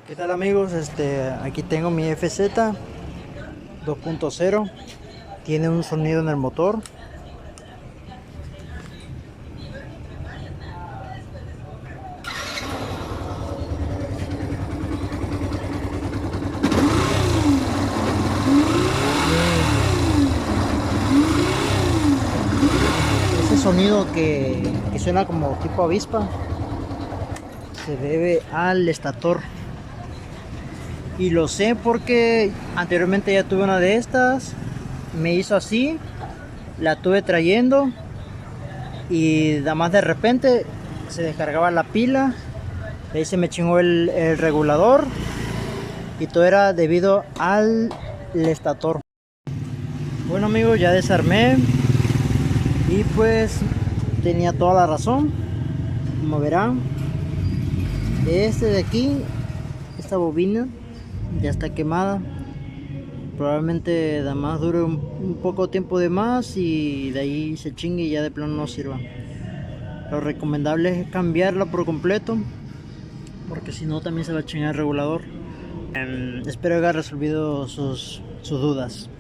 ¿Qué tal amigos? Aquí tengo mi FZ 2.0. Tiene un sonido en el motor. Ese sonido que suena como tipo avispa se debe al estator. Y lo sé porque anteriormente ya tuve una de estas. Me hizo así. La tuve trayendo. Y nada más de repente se descargaba la pila. De ahí se me chingó el regulador. Y todo era debido al estator. Bueno amigos, ya desarmé. Y pues tenía toda la razón. Como verán, este de aquí, esta bobina ya está quemada. Probablemente nada más dure un poco tiempo de más y de ahí se chingue y ya de plano no sirva. Lo recomendable es cambiarla por completo, porque si no también se va a chingar el regulador. Espero haber resolvido sus dudas.